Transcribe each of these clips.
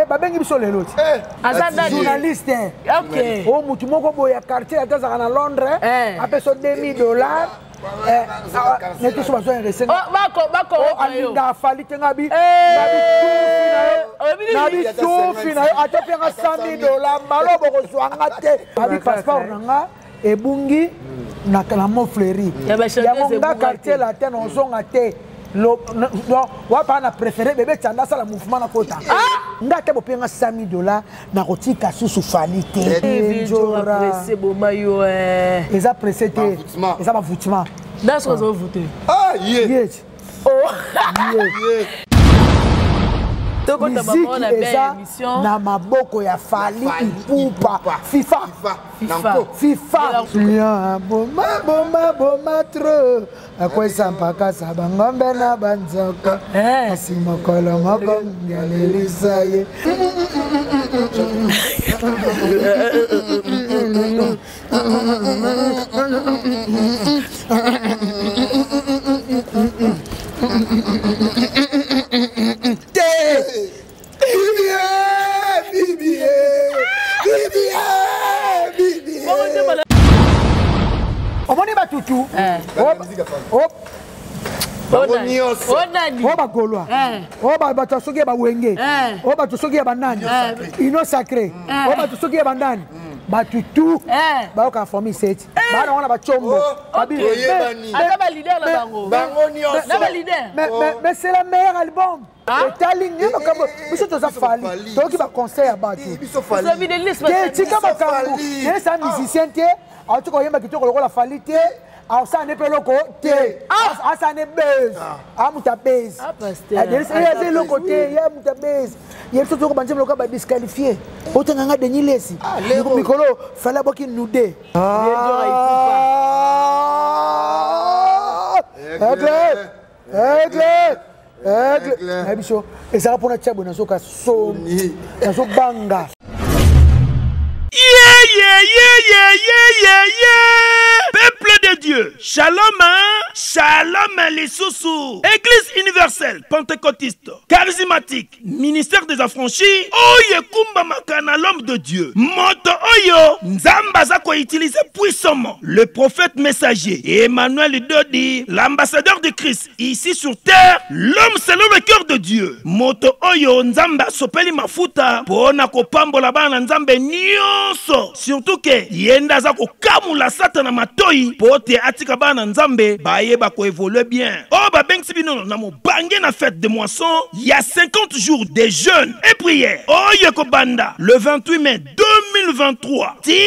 babengi biso lelo ti journaliste ok o mutu moko boya quartier atazaka na Londres apeso $2000 neti so bazo resenga bako alinda afali te ngabi nabi tufi na yo atopenga $100 malobo kozwanga te abi passeport nanga ebungi na kalamo fleury yango nga quartier la te nozonga te wapa na préféré bébé tanda sala mouvement na kota nga te bopenga $100 na kotika susu fali te pressé bomayo eza pressé te eza bavoutement dans ce qu'on voter yes musique eza na maboko ya Fally Ipupa FIFA boma tro akwesa mpaka saba ngombe na banzoka asi mokolo moko ngalelisa ye omoni batutu o bagolwa o bato soki ya bawenge o bato soki ya banani ino sacré o bato soki ya bandani batutu bayoka formi seti bana wana bachombo mais c'est la meilleure album etalingi makambo biso toza Fally toyoki baconseil ya bato tika makambo yesa musicien te auti koyemba kitoko lokola Fally te asane mpe eloko te asane base amuta base eza eloko te ye amuta base ye biso toko banzembe lokola badisqualifie otenganga Denis Lesi mikolo Fally aboki nude aigle biso ezala mpona tiabwe nazoka somi nazobanga Peuple de Dieu, shalom, shalom les sous-sous. Église universelle, pentecôtiste, charismatique, ministère des affranchis, Oye Kumba Makana, l'homme de Dieu. Moto Oyo, Nzamba Zako utilisé puissamment le prophète messager Emmanuel Dodi, l'ambassadeur de Christ, ici sur terre, l'homme selon le cœur de Dieu. Moto Oyo, Nzamba Sopeli Mafuta, Pona Kopambo Labana Nzambe Nyonso. Surtout que Yenda Zako Kamula Satana Matoi, Pote Atika Bana Nzambe, Baye Bako évolue bien. Oh, Babeng Sibino, Namo Bangé na fête de moisson, il y a 50 jours de jeûne et prière. Oh, Yeko Banda, le 28 mai 2023, ti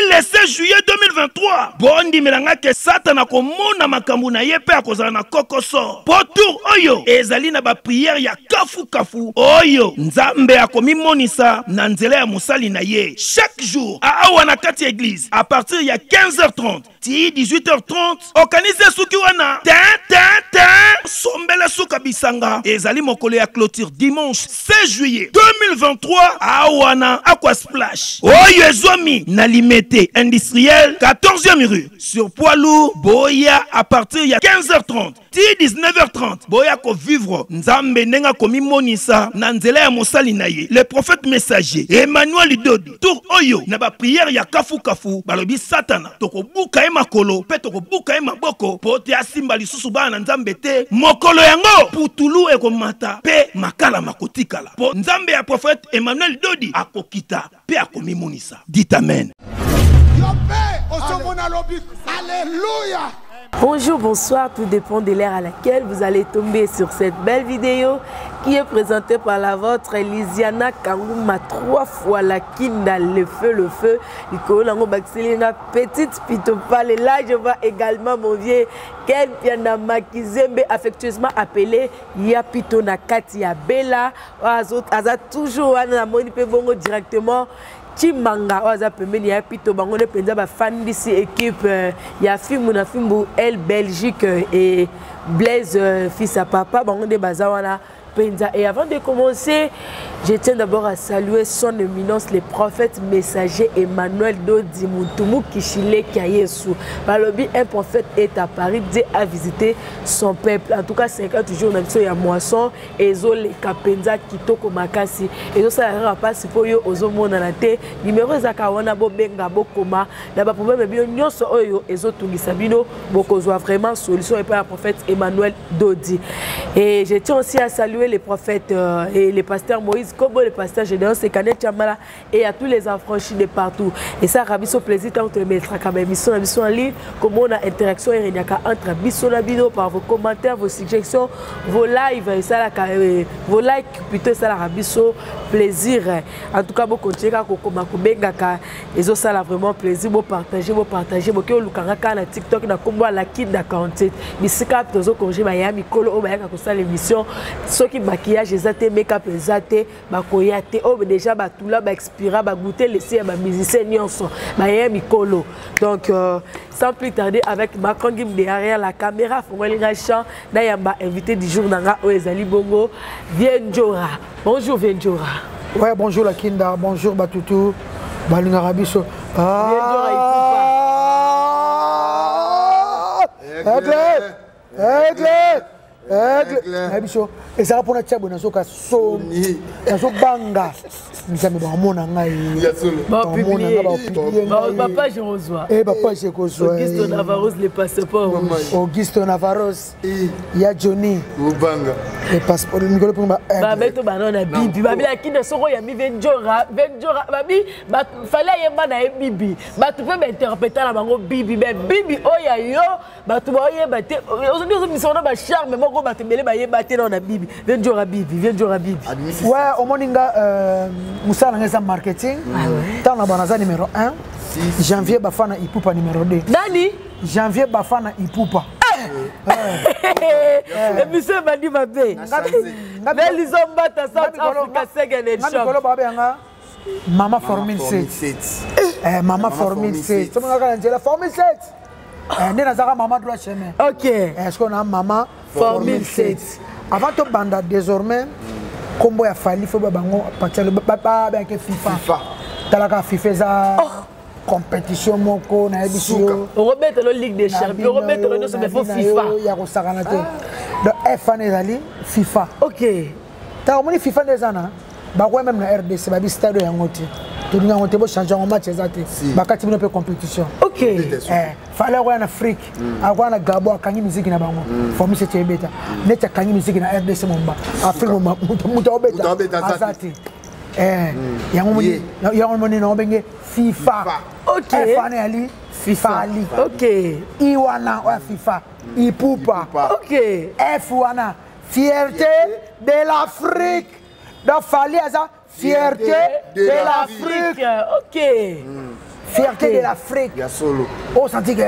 le 16 juillet 2023, Bondi Melanga ke Satana ko mona makambu na yepe akozala na kokoso. Potour Oyo, ezali na ba prière ya kafu kafu. Oyo, Nzambe akomi monisa na nzela ya musali na ye. Chaque jour, à Awana Kati Église, à partir il y a 15h30, ti 18h30, organise Sukiwana, Sombele Suka Bisanga, ezali mokolo ya clôture dimanche 16 juillet 2023, à Awana Aqua Splash. Oyo Zomi, Nalimete industriel, 14e rue, sur poids lourd, Boya, à partir il y a 15h30. 19h30, Boya ko vivre Nzambe nenga komi monisa na nzela ya mosali na ye. Le prophète messager Emmanuel Dodi tour Oyo na ba prière ya kafu kafu balobi Satana toko buka e makolo pe toko buka e maboko pote asimba lisusu bana Nzambe te mokolo yango putulu e komata pe makala makotikala po Nzambe ya prophète Emmanuel Dodi akokita pe akomi monisa. Dites amen. Alléluia. Bonjour, bonsoir, tout dépend de l'ère à laquelle vous allez tomber sur cette belle vidéo qui est présentée par la vôtre Lisiana Kanguma, 3 fois la kinda, le feu. Petite pitopale. Et là, je vois également mon vieux Ken Pianama Kizembe, affectueusement appelé Yapito Nakati Bella. Aza toujours directement. Chimanga oza pembeni ya pito bango ne penza ba fan d'ici équipe ya Fimbu na Fimbu El Belgique et Blaise fils à papa bango de bazawana Kapenza. Et avant de commencer, je tiens d'abord à saluer son éminence, le prophète messager Emmanuel Dodi Mutumu Kishile Kayesu. Balobi, un prophète est à Paris, Dieu a visité son peuple. En tout cas, 50 jours, on a vu à moisson, et les Kapenza Kitoko Makasi. Et ça n'a pas si pour eux, aux hommes dans la tête, numéro Zakawana Bobenga Bokoma, d'abord problème bien, nous sommes eux, et autres Sabino, beaucoup vraiment solution et pas le prophète Emmanuel Dodi. Et je tiens aussi à saluer les prophètes et les pasteurs Moïse Kobo, les pasteurs Gédéon Sekane Tchamala et à tous les affranchis de partout. Et ça, Rabiso plaisir tant de mettre à la mission en ligne, comment on a interaction et entre Bisso Nabino par vos commentaires, vos suggestions, vos lives, et ça, vos likes, plutôt ça, la Rabiso plaisir. En tout cas, beaucoup de gens et ça, là vraiment plaisir, vous partagez, beaucoup de na TikTok, na combo la kid na 47. Bisika tozo congé Miami Kolo o bayaka ko sala émission. Ceux qui maquillage ezate make-up ezate bakoyate o déjà batula ba expira ba goûter laisser ba musicien nyonso Miami Kolo. Donc sans plus tarder avec Macron Gim derrière la caméra Fongolinga Chan na yamba invité du jour nanga o ezali bongo Vienjora. Bonjour Vienjora. Ouais, bonjour la Kinda, bonjour Batutu. Balinga Rabiso. Aigle. Et ça pour notre chabon nazo ka soni. Nazo banga. Nzambe ba mona ngai. Ba publier. Ba page reçoit. Eh ba page reçoit. Augusto Navarros les passeports. Augusto Navarros. Ya Johnny. Banga. Les passeports Nicolas pour ba. Ba beto banana bibi. Ba bila kina soko ya mi Venjora. Babi ba fallait yemba na bibi. Ba tu peux m'interpréter la bango bibi. Mais bibi oya yo. Ba tu ba yemba te. Aujourd'hui on mission na ba charme moko ba te mele ba yemba te na bibi. Venjora bibi. Ouais, au Moninga, Moussa Nangesa Marketing. Dans la banaza numéro 1. Janvier Bafana Ipupa numéro 2. Nani? Janvier Bafana Ipupa. Et monsieur m'a dit ma bé. Mais ils ont battu South Africa Second Shop. Maman Formule 7. Maman Formule 7. Tu m'as dit la Formule 7. Maman droit chemin. Ok. Est-ce qu'on a Maman Formule 7? Avant de banda désormais, comme il a fallu, il faut que FIFA. Talaka FIFA za compétition moko na édition. On remet la Ligue des Champions, on remet le FIFA. Il y a Rosaganate. Le F1 est FIFA. Ok. T'as remis FIFA des années. Bah ouais même la RDC, bah stade yangote. Tout le monde a changé en match exact. Bah quand tu veux une compétition. Ok. Fallait avoir en Afrique, avoir en Gabon, à Kangi musique na bango. Formule c'est bêta. Net Kangi musique na RDC momba. Afrique momba, muta bêta. Azati. Yango na obenge FIFA. Ok. F1 ali FIFA ali. Ok. Iwana wa FIFA. Ipupa. Ok. F1 fierté de l'Afrique. Donc fallait ça fierté de l'Afrique. Ok. Fierté de l'Afrique. On sentit que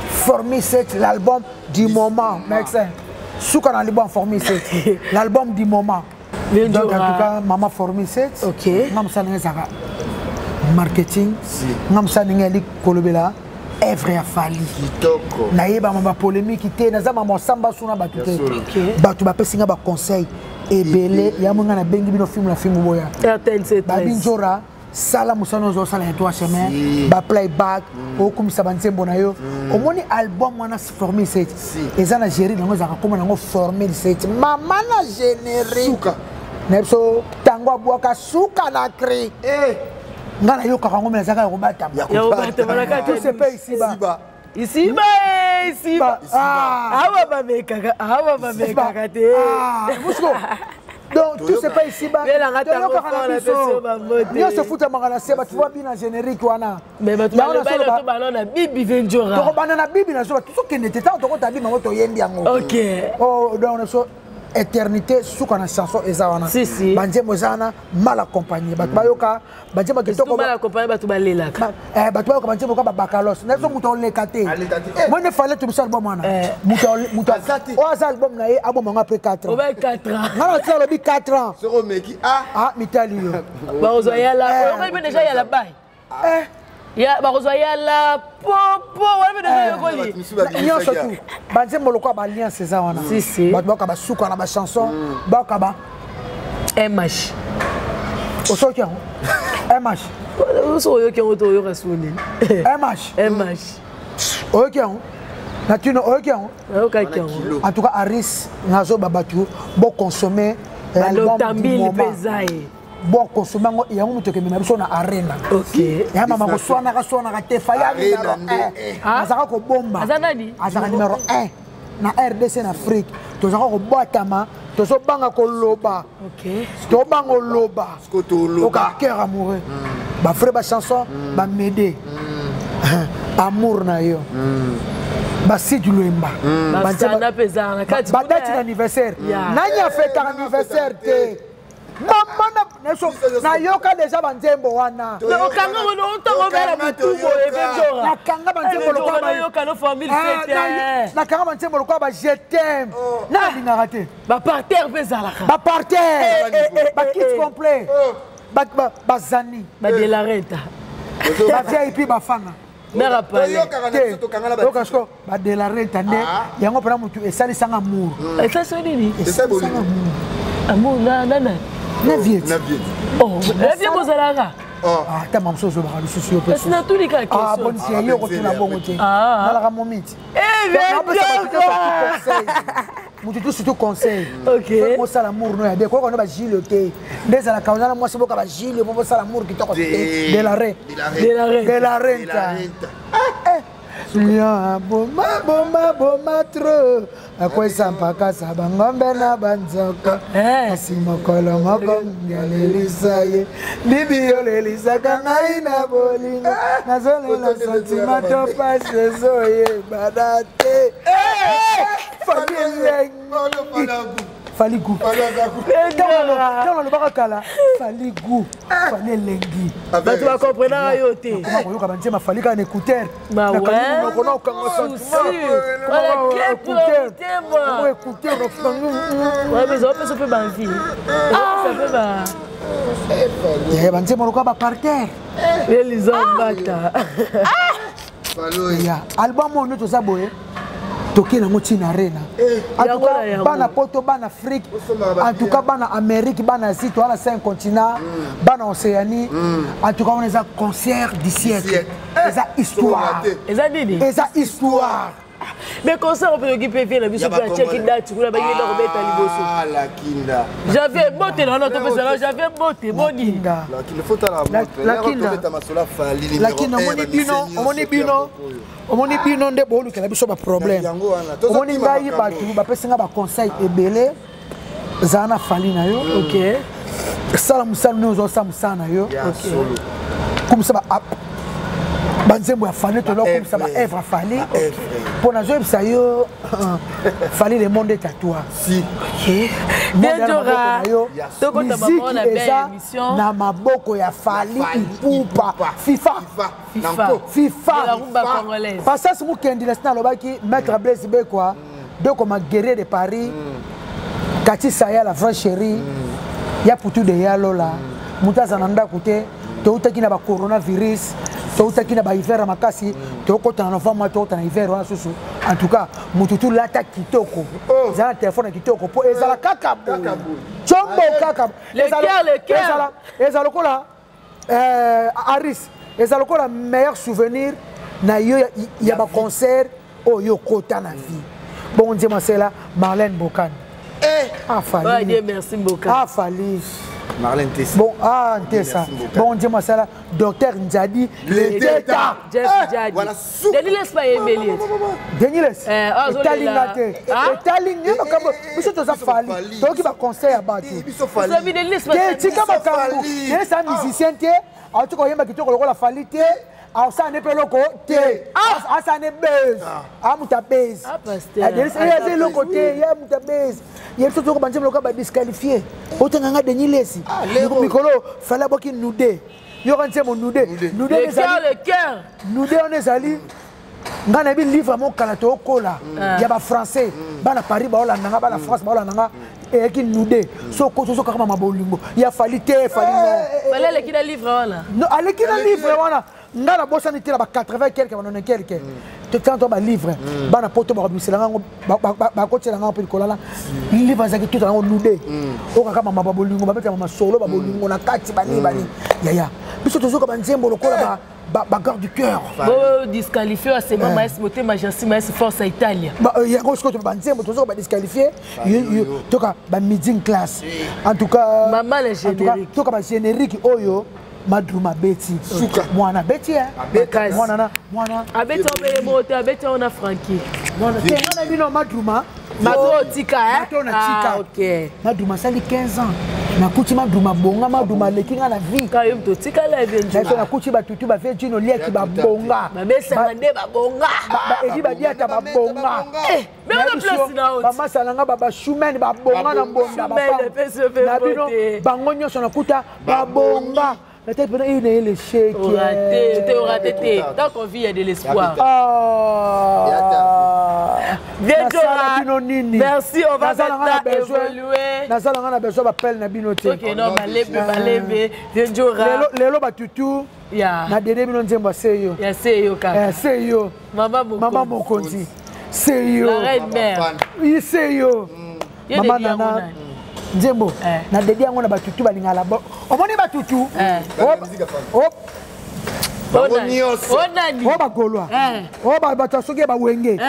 Formule 7, l'album du moment. Soukana l'album Formule 7, l'album du moment. Donc en tout cas, Maman Formule 7. Ok. Maman Saninga Zara. Marketing. Maman Saninga Lik Kolobela. Evre Afali. Naïba Maman polémique. Naza Maman Samba Souna Batute. Batu Bapesinga ba conseil. Et belé, il y a un na bengi bino film la film boya. Babinjora, sala musano zo sala etwa chemin, ba playback, o comme ça banze bonayo. Au moni album wana formé 7. Eza na gérer nango za comme nango formé 7. Mama na généré. Suka. Nepso tango abwaka suka na cri. Ngana yo kakango mena zaka ko bata. Yo bata malaka tout se paye ici bas. Ici, awa ba mekaka te. Donc tout c'est pas ici bas. Yo se fout à magana seba tu vois bien en générique wana. Mais tu balona bibi Venjora. To banana bibi na so tout ce qui n'était pas to ta bi mango to yembi yango. OK. Oh donc so éternité sous na chanson ezawana. Si. Banje mozana mal accompagné. Bat bayoka banje ba kitoko mal accompagné batu balelaka. Bat bayoka banje boka ba bakalos. Na so muto lekate. Moi ne fallait tout ça album wana. Muto o album na ye album nga après 4 ans. Au 4 ans. Ngana tsa lobi 4 ans. Sero meki ah mitali yo. Ba ozoya la. On va déjà ya la bail. Ya bakozwa ya la popo wala bino yokoli. Nyonso tu. Banzembo lokwa ba alliance eza wana. Si. Bato baka ba suka na ba chanson, baka ba MH. osoki yango. MH. Oso oyoki yango to oyoka suni. MH. Oyoki yango. Natino oyoki yango. Oyoka yango. En tout cas Aris nazo babatu bo consommer l'album du moment. Bon consommer yango muto ke mema biso na arena. OK. Ya mama ko swana ka te faya numéro 1. Azaka ko bomba. Azanani? Azaka numéro 1 na RDC en Afrique. Tozaka ko botama, tozo banga ko loba. OK. To bango loba. Skoto loba. Au cœur amoureux. Ba frère ba chanson, ba m'aider. Amour na yo. Basi du Luemba. Basana pesana kati. Ba date d'anniversaire. Nanya fête anniversaire te. Na yoka déjà banzembo wana. Na okanga wono ontongo bela mutubo ebenzora. Na kanga banzembo lokwa ba yoka no famille fête. Na kanga banzembo lokwa ba je t'aime. Na linga raté. Ba parterre bezala. Ba parterre. Ba kit complet. Ba zani. Ba de la renta. Ba VIP ba fana. Mera pale. Okasko ba de la renta nde yango pena mutu esali sanga amour. Esa so nini? Esa boli. Amour na. Naviet. Oh, Naviet bozalaka. Ah, ta mamso zo ba lususu yo pesi. Na tuli ka question. Ah, bon si yo ko tuna bongo te. Na la momiti. Mutu tout surtout conseil. OK. Pour ça l'amour no ya de ko ko no ba Gilles te. Ndeza la kauna moi c'est boka ba Gilles pour ça l'amour qui toko de la renta. Ya boma trop akwesa mpaka sabangombe na banzoko asimokolo moko ngalelisa ye bibi olelisa kangai na bolingo nazolela sentima to pase zoye badate Faligu. Quand on le voit kala, Faligu, fallait lengi. Bah tu vas comprendre yo te. Comment on dit ma Faliga un écouteur. Bah ouais. On a aucun écouteur. Ouais mais ça peut pas vie. Ça peut pas. Eh ben c'est mon quoi par terre. Les bata. Ya album on nous ça boye. Toki na moti na arena. En tout cas, bana poto, bana Afrique, en tout cas, bana Amérique, bana Asie, on a 5 continents, bana Océanie. En tout cas, on a un concert du siècle. C'est histoire. C'est histoire. Mais concert on peut occuper bien la mission pour checker date, tu la baguette de remettre à liboso. Ah la kinda. J'avais beauté dans notre festival, j'avais beauté, boni. La kinda faut à la kinda. La kinda omoni bino nde bolu kala biso ba problème. Omoni ngai batu ba pesinga ba conseil ebele zana fali na yo. OK. Sala musala no zo samsana yo. OK. Comme ça ba banzembo ya fali to comme ça ba œuvre fali. Pour na zo ça yo fali le monde tatouage. Si. OK. Dendora. Toko ta maman na belle émission. Na maboko ya fali ipupa FIFA. La rumba congolaise. Parce que c'est moi qui ai dit que Maître Blaise Bekwa, deux comme guerrier de Paris, Kati Saya la vraie chérie, il y a pour tout de Yalola, Mouta Zananda Kouté, Touta qui n'a pas coronavirus, Touta qui n'a pas hiver à Makasi, Touta en novembre, Touta en hiver, en tout cas, Moutou l'attaque Kitoko, Zana téléphone Kitoko, pour Ezala Kakabo, Chombo Kakabo, le cœur, Ezalokola, Aris. Et ça c'est le meilleur souvenir na yo y a ba concert oh yo kota na vie. Bon Dieu moi c'est là Marlène Bokan. Ah Fali. Ouais Dieu merci Bokan. Ah Fali. Marlène Tessa. Bon ah Tessa. Bon Dieu moi c'est là docteur Njadi le Teta. Jeff Njadi. Voilà. Denis laisse pas Emily. Denis laisse. Talingate. Talinga comme biso to za Fali. Donc il va concert à Batu. Ça veut Denis laisse pas. Tika makambu. Il est un musicien té. En tout cas, il y a la falité. Alors, ça n'est pas le côté. Ah, ça n'est pas buzz. Ah, mouta buzz. Ah, pasteur. Il y a le côté, il y a mouta buzz. Il y a tout le monde qui est disqualifié. Autant qu'il y a des nilesi. Mikolo, il fallait qu'il nous dé. Il y a un peu de nous dé. Le cœur. Nous dé, on est allés. Nga na bi livre mon kalato kola ya ba français bana Paris ba olanda bana France ba olanda et qui nous dé so ko kama mabolingo ya fali te fali no fallait le kina livre wala no ale kina livre wana nga na bosa ni tela ba 80 quelque ba 90 quelque te tanto ba livre ba na poto ba bisela nga ba ko tela nga pe kolala livre za ki tout nga nude o ka kama ba bolingo ba beta mama solo ba bolingo na kati ba ni ya biso tozoka ba nzembo lokola ba garde du cœur bo disqualifié à ce moment est moté majesté mais force Italia il y a quelque chose que ba nzembo tozoka ba disqualifié toka ba middle class en tout cas maman le générique toka ba générique oyo Madruma Betty mwana Betty mwana abeti obele moto abeti ona Frankie mwana tena bino Madruma mato tika mato na tika OK Madruma sali 15 ans na kuti Madruma bonga Madruma lekinga na vie ka yom to tika la venjo na kuti ba tutu ba fait jino liaki ba bonga ba besa nde ba bonga ba edi ba diata ba bonga mais on place na haut ba masala nga ba shumen ba bonga na mbonda ba na bino bango nyonso na kuta ba bonga peut-être pendant il est le chèque raté tant qu'on vit il y a de l'espoir merci on va maintenant évoluer nazala nga na besoin ba pelle na bino te OK non balebe Venjora lelo ba tutu na dede bino nzembo seyo ya seyo kaka seyo mama mokonzi seyo la reine mère seyo mama nana nzembo na dede yango na batutu balingala bo omoni batutu onani bagolwa bato soki ya bawenge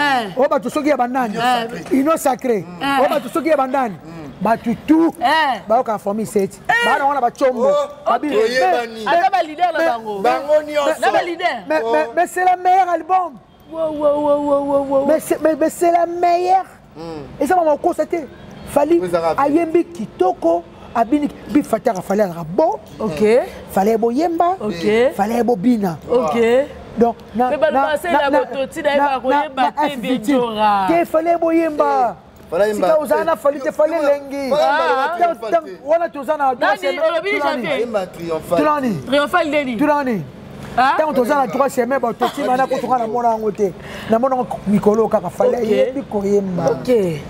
bato soki ya banani ino sacré bato soki ya bandani batutu bayoka formi seti bana wana bachombo ata balider na bango mais c'est la meilleure album mais c'est la meilleure et ça m'a constaté fali ayembi kitoko abini bi fataka fali ala bo OK fali bo yemba OK fali bo bina OK donc na la bototi na ko yemba te Venjora te fali bo yemba sika uzana fali te fali lengi wana tuzana tulani tant tozana troisième ba toti mana ko tukana mona ngote na mona mikolo kaka fali yebi ko yemba OK.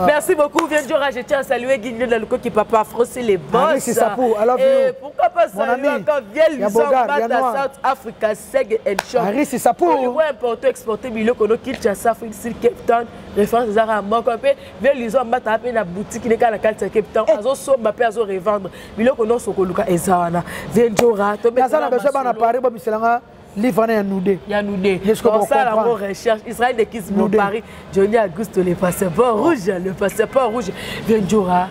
Merci beaucoup, Venjora. Je tiens à saluer Guigno de Luko qui papa Afro, c'est les boss. C'est ça pour. Et pourquoi pas saluer encore Viel Luzon, South Africa, Seg and Shop. C'est ça pour. Le point important, exporter Milo Kono, Kinshasa, Afrique, Cape Town, référence à Zara Mokopé, Viel Luzon, Mata à la boutique, les gars, la carte Cape Town, Azo So, Mapé, Azo revendre. Milo Kono, Sokoluka, Ezawana. Venjora, Tobé. Nazana, Besoba, n'a parlé, Bob Selanga. Livre à nous deux. Il y a nous deux. Dans ça, la recherche. Israël de Kiss mon Paris. Johnny Augusto, le passeport rouge. Le passeport rouge. Venjora.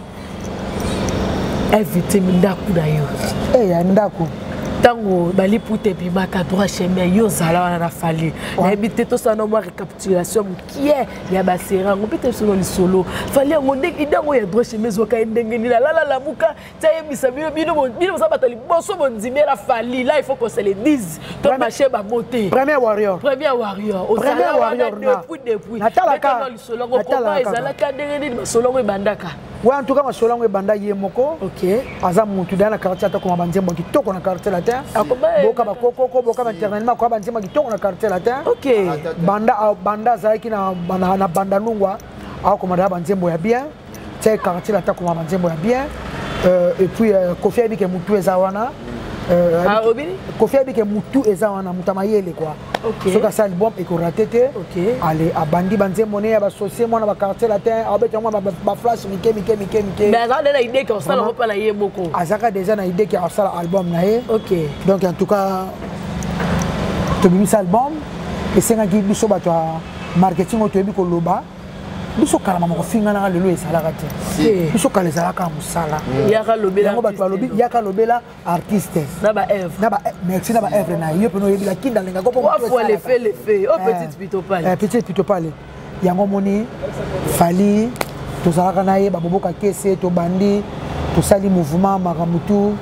Invité Ndaku d'ailleurs. Eh, Ndaku. Tango bali puté puis ma droit chemin yo zala wana na fali na habité to ça no moi récapitulation qui est ya basera on peut solo ni solo fali ngo ndeki dango ya droit chemin zo ka ndenge ni la muka taye bisabino bino ça batali boso bonzimela fali là il faut qu'on se le dise to marché ba monter premier warrior au premier warrior depuis natala ni solo ngo ko ezala ka ndenge ni solo ngo bandaka ouais en tout cas solo ngo banda yemoko OK aza mutu dana quartier ta ko banzembo kitoko na quartier la boka bakoko boka maternellement kwa banzima kitoko na quartier latin OK banda zaki na banda nungwa au komanda banzembo ya bien c'est quartier latin ko banzembo ya bien et puis Kofi Abike mutu ezawana Kofi Abike mutu ezawana mutamayele quoi OK soka ça album et ko raté OK allez abandi banzembo ne ya basocier mona ba quartier latin abeta moi ba flash mike mais ça de la idée qu'on ça pas la yemoko azaka déjà na idée qui a ça album na ye OK donc en tout cas to bimisa album et senga ki biso ba to marketing to yebi ko loba biso kala mama ko finga na lelo esalaka te biso kala ezalaka musala yaka lobela yango ba to lobi yaka lobela artiste na ba œuvre merci na ba œuvre na yo peno yebi la kinda lenga ko po fois les faits au petite pito pale yango moni fali to zalaka na ye ba boboka kese to bandi to sali mouvement makamutu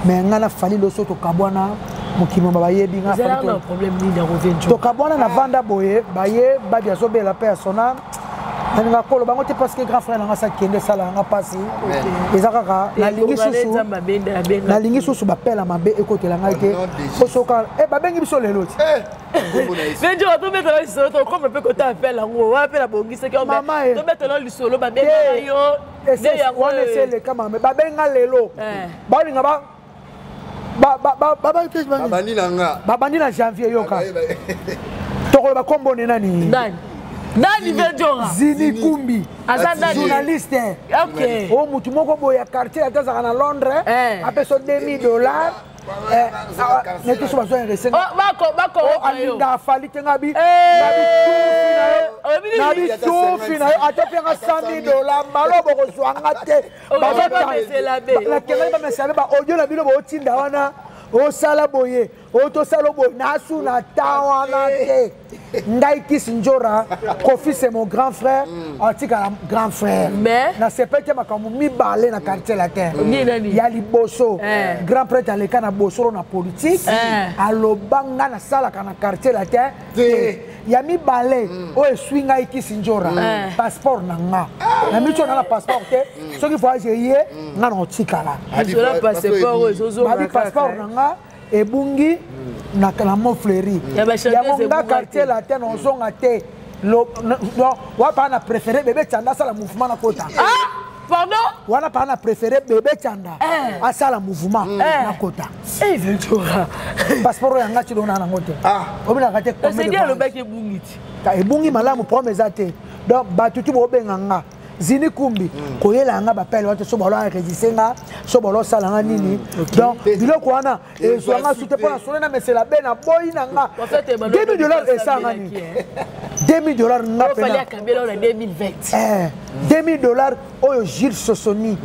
mais ngana fali loso to kabwana mukimo bayebi nga fali to problème ni na revenjo to kabwana na vanda boye baye ba dia so bela persona nga kolo bango te parce que grand frère nga sa kende sala nga pasi ezaka na lingi susu bapela mabe ekotela ngai te osoka babengi biso lelo ti venjo to metela lisolo to comme pe kota apela ngo wa apela bongisa ke to metela lisolo babenga yo ne yango ne sele kama babenga lelo balinga ba babandi na janvier yoka tokoloba kombo ne nani Dani Vedjora Zini Kumbi journaliste o mutu moko boya quartier atazaka na Londres ape so $2000 neti so bazo resenga bako alinda fali tenga bi nabi tufi na atopia $100 malobo ko zwanga te la kele ba mesale ba audio na bilo bo tinda wana o sala boye o to sala boye na su na tawana te ngai kisinjora Kofi c'est mon grand frère antika grand frère mais na sepete makamu mi balé na quartier la terre ya liboso grand prêtre aleka na bosoro na politique alobanga na sala kana quartier la terre ya mi balé o eswinga ikisinjora passeport na nga na micho na passeport te soki voyage ye nga na otikala la passeport na nga ebungi na kalamo fleury ya monga quartier la terre on zonga te wa pa na préféré bébé Tchanda sala mouvement na kota pardon wana pa na préféré bébé Tchanda asala mouvement na kota Ventura passeport ya ngati dona na ngote obina kate comme c'est bien le bec ebungi ta ebungi malamu promesa te donc batutu bo benganga Zini Kumbi koyela nga bapele wate so balo regisenga so balo sala nini donc biloko wana ezwanga sute pona sonena mesela bena boyi nanga $2000 esanga ni $2000 nga pena fallait cambier en 2020 $2000 oyo Gilles Sosoni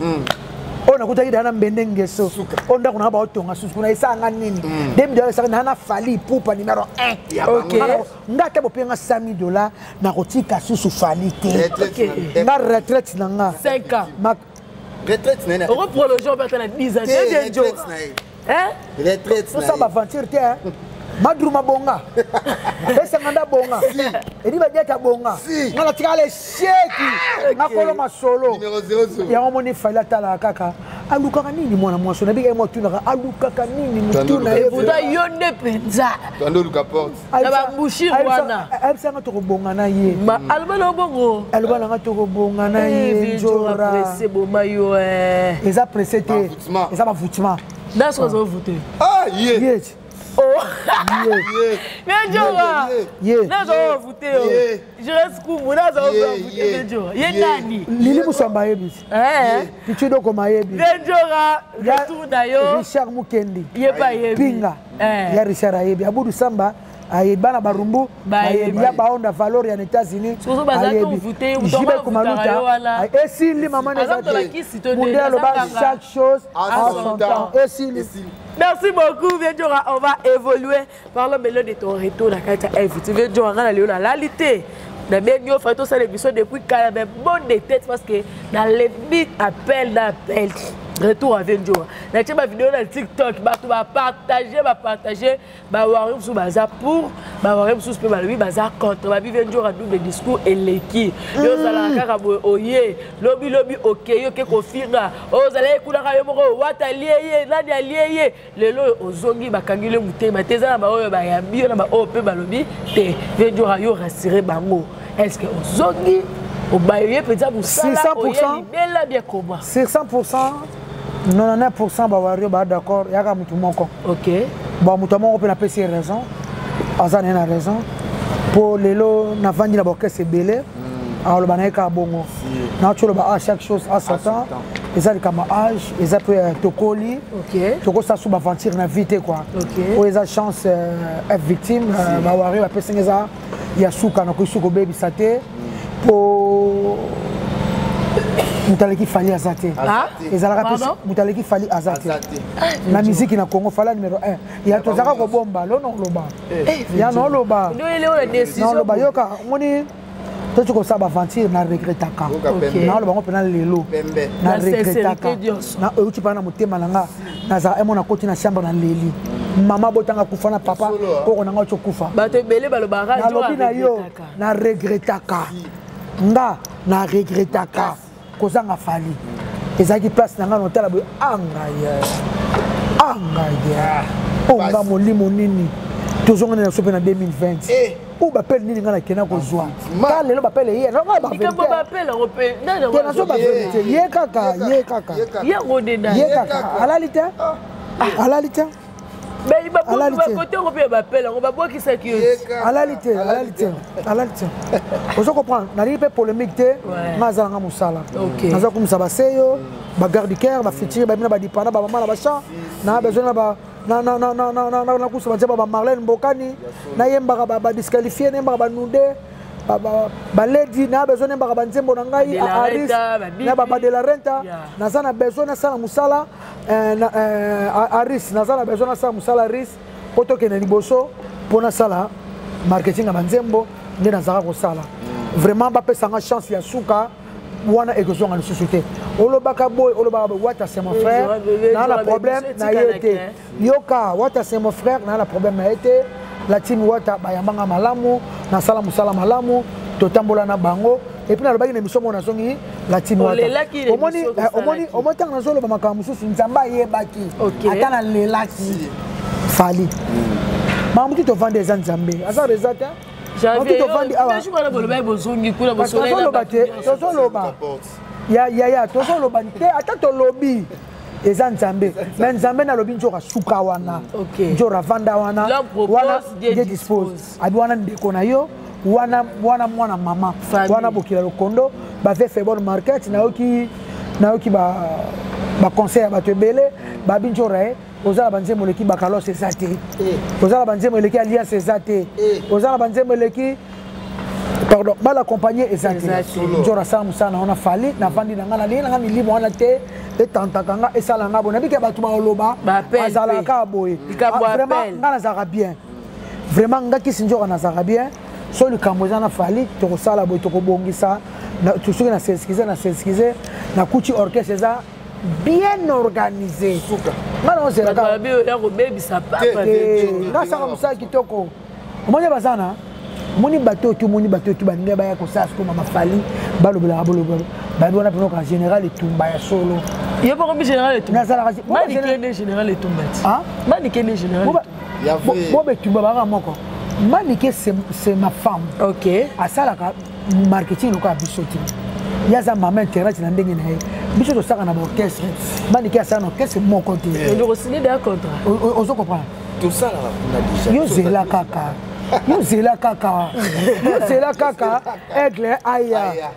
on a coûté dans un bendengeso on a qu'on otonga susuna esanga nini $2000 esanga na fali poupa numéro 1 OK ngata bopenga $100 na kotika susu fali te na retraite nanga 5 ans ma retraite nena on prolonger on peut être 10 ans retraite ça va aventure te Madruma bonga pesa nganda bonga edi badiata bonga ngala tikale sheki ngakolo masolo numéro 00 ya ngomoni fala tala kaka alukaka nini mwana mwaso na biga emotuna alukaka nini mutuna ebuta yonde penza tando luka porte na ba bushi wana abisa ngato bonga na ye ma albana bongo albana ngato bonga na ye njora pressé boma yo eza pressé te eza ba voutement dans ce qu'on voter yes oh mais Jora nazo voter je reste comme nazo voter Jora yendani lili musamba yebi pichido ko mayebi Jora retour d'ailleurs Richard Mukendi yeba yebi pinga ya Richard ayebi abudu samba ayebana barumbu ayebi ya baonda valeur ya États-Unis ayebi jibe kumaluta esili mama nezate mundelo ba chaque chose à son temps esili. Merci beaucoup, Ventura. On va évoluer. Parlons maintenant de ton retour à Katia Eviti. Ventura, on a la réalité. Dans les médias, on fait l'émission depuis qu'il y avait bon des têtes parce que dans les bits appels d'appel. Retour à Ventura. Dans la vidéo dans TikTok, tu vas partager, voir sur bazar pour, voir sur ce que bazar contre. Ventura double discours et l'équipe. Yo sala kaka oye, lobby ok, yo ke kofira. O zala ekula yo moko wata lieye, nani alieye. Lelo ozongi bakangile mutema teza na ba oyo ba ya bio na ba ope ba lobby te. Ventura yo rassurer bango. Est-ce que ozongi au baye peut-être pour ça 600% bien comment 600% 99% bawario ba d'accord yaka mutu moko. OK. Bon mutu moko peut na pesi raison. Azana na raison. Pour lelo na vandi na boke c'est belé. Alors le banaika bongo. Na tu le ba à chaque chose à son temps. Et ça comme âge, et ça peut tokoli. OK. Toko ça sous aventure na vite quoi. OK. Pour les chance être victime bawario ba pesi ngeza ya suka na kusuko baby sate pour mutaleki fali azate ezalaka pesa mutaleki fali azate na musique na Congo fala numéro 1 ya tozaka ko bomba lono loba ya no loba non loba yoka ngoni to ko saba aventure na regretaka na loba ngopena lelo na regretaka na uti pana mutema nanga na za emo na koti na chambre na leli mama botanga kufa na papa ko na ngacho kufa bato belé baloba na lobi na yo na regretaka nga na regretaka kozanga fali ezaki place nanga notala boy angaya onga molimo nini tozonga na sope na 2020 ou bapel nini nga na kena kozwa ka lelo bapel ye na ba bapel européen na so ba ye kaka ya ngodena ye kaka alalite Alalité. Mais il va côté on peut m'appeler, on va voir qui c'est qui. Alalité. Vous comprenez? N'allez pas polémique té. Mazanga musala. Naza comme ça baseyo, ba garde cœur, ba fitire, ba bina ba dipana, ba maman la bacha. Na besoin ba na kusa ba Marlène Mbokani. Na yemba ba disqualifier, na ba nunde. Ba lady na besoin ba banzembo na ngai Aris. Na ba de la renta. Naza na besoin na sala musala. Aris, nazala besoin na musala Aris, poto ke na liboso pona sala marketing na banzembo nde nazaka ko sala. Vraiment ba pesa nga chance ya suka wana ekozonga na société. Olobaka boy, olobaka wata c'est mon frère, na la problème na yete. Yoka wata c'est mon frère, na la problème na yete. La team wata ba yambanga malamu, na sala musala malamu, totambola na bango. Et puis, on a une émission na songi la team wata. Omoni tang na solo ba makambo susu nzamba yebaki. Atana lelaki. Fali. Mamuti to vendre des nzambe. Asa rezata. J'avais to vendre awa. Je vais boloba bozongi kula bosolela. To loba. Ya to loba te ata to lobi. Eza nzambe. Mais nzambe na lobi njoka suka wana. Njora vanda wana. Wana dispose. Abi wana ndeko na yo. Wana mwana mama wana bokila lokondo ba fait bon market na oki ba conseil ba tebele ba binjora ozala banzemo leki bakalo c'est ça té ozala banzemo leki alliance c'est ça té ozala banzemo leki pardon mal accompagné exactement njora sa musana ona fali na fandi na ngana lina ngami libo wana té etantakanga esalanga bona bike batu ba oloba azala ka boye vraiment ngana zaka bien vraiment ngaki sinjora na zaka bien. So le Cambodgien fali to sala boy to bongisa na to suka na s'excuser na kuchi orchestre ça bien organisé ngana on sera ka ya ko baby sa papa na saka musa kitoko omonya bazana moni bateau tu baninga ba ya ko sa ko mama fali balo ba wana peno ka général et tumba ya solo il y a pas comme général et tumba mani kene général et tumba ah mani kene général bobe tumba ba moko Manike c'est ma femme. Ok. À ça la marketing local bisoti. Yaza maman terrasse na ndenge na ye. Bisoto saka na orchestre. Manike ça na orchestre mon côté. On doit signer des contrats. On se comprend. Tout ça là on a déjà. Yo zela kaka. Aigle aya.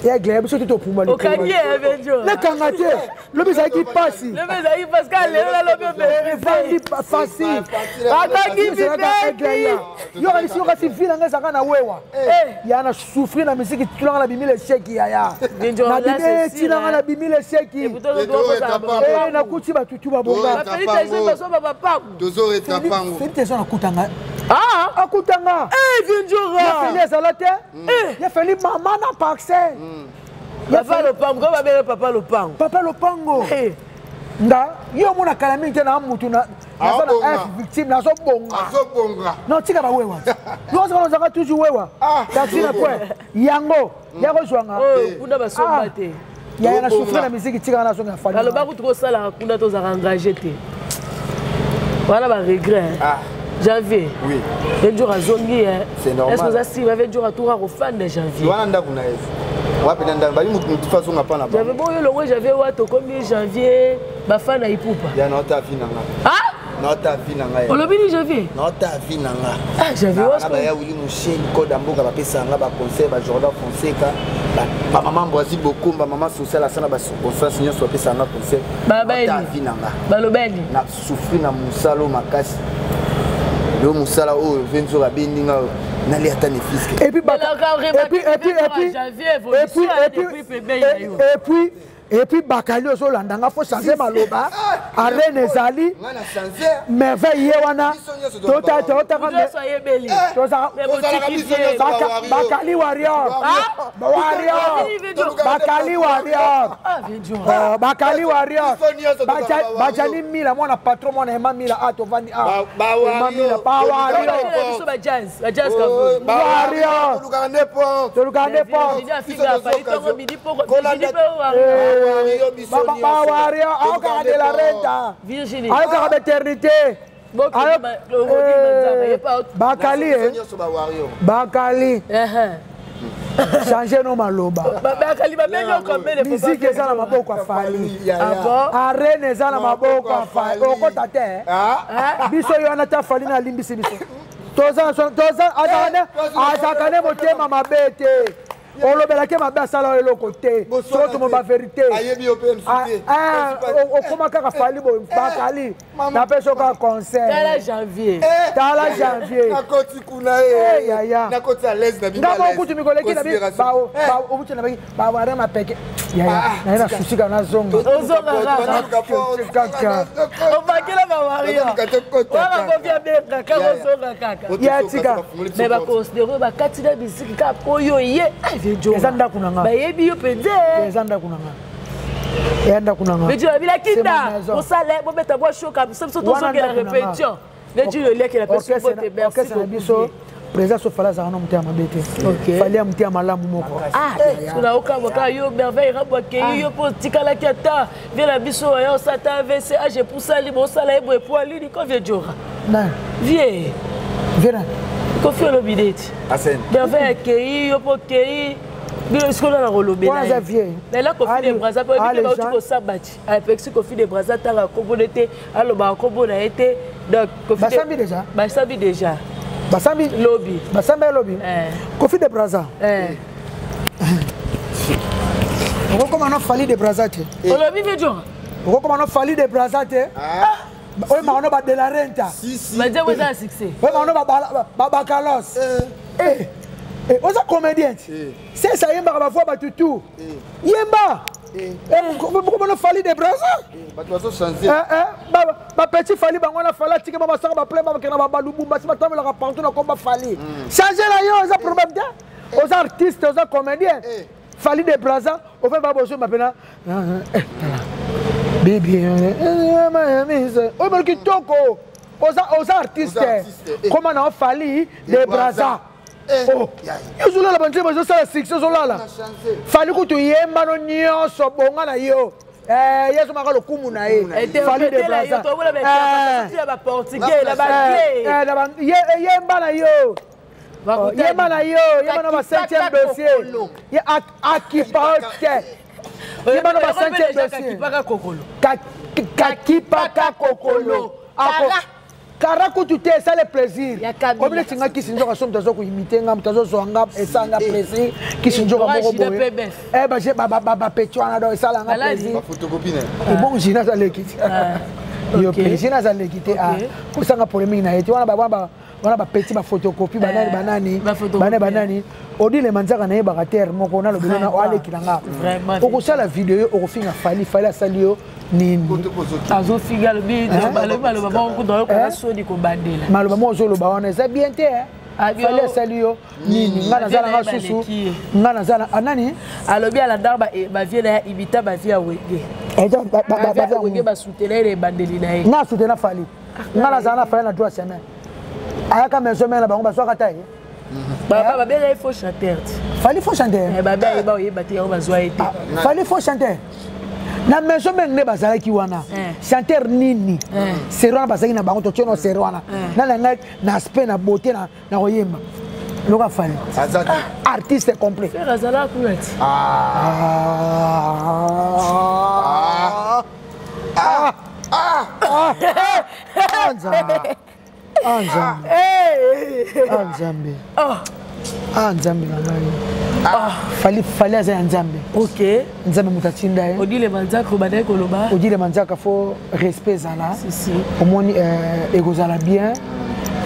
Aigle bisoto to puma. Okanye Avenjo. Le kangate. Le bisa qui passe. Le bisa qui passe quand le Fandi facile. Akaki bibeki. Yo ici on si fil nga saka na wewa. Ya na souffrir na musique tulanga na bimile cheki ya. Na bimile tina na bimile cheki. Na kuti batutu babonga. Dozo etapango. Félix na kutanga. Ah, akutanga. Vinjora. Ya Félix salate. Ya Félix maman na paxé. Papa Lopango, comment va papa Lopango? Papa Lopango. Nga yo mona kalami te na mutu na na victime na so bonga. Non tika ba wewa. Yo so zaka toujours wewa. Taxi na quoi? Yango, yako zwanga. Kuna ba somba te. Ya na souffrir na musique tika na so na fali. Alors ba kutuko sala kuna to za engagé te. Voilà ba regret. Janvier. Oui. Le jour à zongi c'est normal. Est-ce que ça si avait jour à tout au fan de janvier? Wana kuna hivi. Wapi nanda bali mtu façon ngapa na ba. J'avais bon yo j'avais wato comme janvier ba fan na ipupa. Ya nota finanga. Ah? Nota finanga. Olobini janvier. Nota finanga. Ah, j'avais wato. Ba ya wili musheni koda mboka ba pesa nga ba conseil ba Jordan Fonseca. Ba maman Boisi Bokumba maman social asana ba conférence nyo so pesa nga conseil. Ba beli. Nota finanga. Ba lobeni. Na souffrir na musalo makasi. Le musala o venzo la bindinga na li atane fiske. Et puis Bakali ozo landanga faut changer maloba arene ezali merveille wana tota Bakali warrior Bakali warrior bajani mila mwana patron mwana ema mila ato vandi warrior Bawaria, encore de la renta. Virginie. Encore d'éternité. Bakali. Bakali. changer no maloba musique eza na maboko afali arene eza na maboko afali okota te biso yo wana ta fali na limbisi biso toza azakane motema mabe te olobelaki mabe asala eloko te soto mo ba vérité okoma kaka fali bakali napesa oka concert tala janvier nakoti kuna nakoti à l'aise na ngabo okuti mikoleki na bi obuti na bi baware mapeke na ina susika na zonga kaka obakela bawaria wala kofia beka kako zonga kaka ya tika mais ba considérer ba katina bisiki ka poyo ye ezanda kunanga bayebi yo pende ezanda kunanga yanda kunanga mais tu as vu la kinda pour ça là bon beta bo choka ça surtout sur la répétition mais tu le lien que la personne peut merci biso président sofala za no mtia mabete fali mtia malamu moko kuna oka yo merveille raboke yo po tikala kiata vient la biso yo sata VC j'ai pour ça libre ça là et pour lui ko vie jora na vie viens ko fi lo bideti merveille ke yo po ke bilo skola na rolobe na vie mais là ko fi des bras après bi ba uti ko sabati avec ce ko fi des bras tanga ko bonete aloba ko bona été donc ko fi basabi déjà Basambi lobby. Basambi lobby. Kofi de Braza. Comment on fali de Braza te? On lobby veut dire. Comment on fali de Braza te? Oui, mais on a de la renta. Mais déjà vous avez succès. Oui, mais on a Bakalos. On a comédien. C'est ça yemba ba fois batutu. Yemba. Comment on fali de Braza? Ba petit fali bango na fala tike ba sanga ba plein ba kena ba lubumba si ba tombe la partout na komba fali changer la yo za problème de aux artistes aux comédiens fali de Braza au fait ba bozo mapena baby o mer ki toko aux artistes comment na fali de Braza oh yo la banze ba ça la succès là fali ko to yemba no nyonso bonga na yo yeso makalo kumu na ye fali de Braza ba portugais la ba yemba na yo yemba na ba 5e dossier ye akipaote yemba na ba 5e dossier kakipaka kokolo Karakou tu t'es ça le plaisir. Comme les tinga qui s'injora sont dans un imité ngam tazo zoanga et ça nga plaisir qui s'injora moko boye. Ba j'ai ba petwana do ça nga plaisir. Photocopie et bon jina za lekiti. Yo jina za lekiti ko sanga polémique na yeti wana ba petit ba photocopie banani odi le manzaka na yeba terre moko na lobelo na wale kilanga. Ko sala vidéo o finga fali salio nini azo figa le bi maloba ko do ko na sodi ko bandela maloba mo zo lo ba wana za bien te fallait saluer nini ngana zala nga susu ngana zala anani alobi ala ndaba ba vie na ibita ba vie wege ba wege ba soutenir les bandeli na na soutenir fali ngana zala fali na droit semaine ayaka maison na bango ba so kata ye ba bela il faut chanter fali faut chanter ba ba yeba te ba zo été fali faut chanter na maison ne bazala ki wana chanteur nini serwana bazaki na bango to tchono serwana na aspect na beauté na koyemba loka fali artiste complet faire azala kulet Nzambe na ngai fali aza ya Nzambe ok Nzambe mutatinda ye odile manzaka obandaki koloba odile manzaka fo respect ezala omoni ekozala bien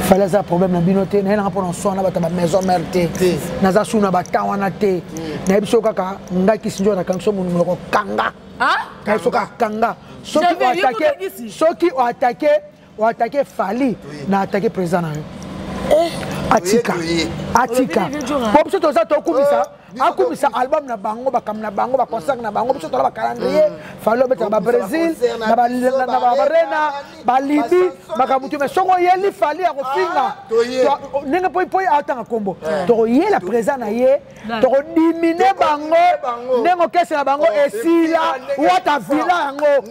fali aza problème na bino te nayelanga mpona swana bato ba maison mare te naza su na batan wana te nayebi so kaka ngai kisi nzoka nakangi so monimo lokokanga nayebi so kaka kanga soki oatake fali na atake président na yo atika po biso toza akumisa album na bango bakam na bango baconcert na bango biso tola bacalendrier fali obetaka babrésil na barena balibi makabutu me songo oyeli fali ya kofinga ndenge poi atanga kombo tokoyela présent na ye tokodimine bango ndenge okese na bango esila wata vida yango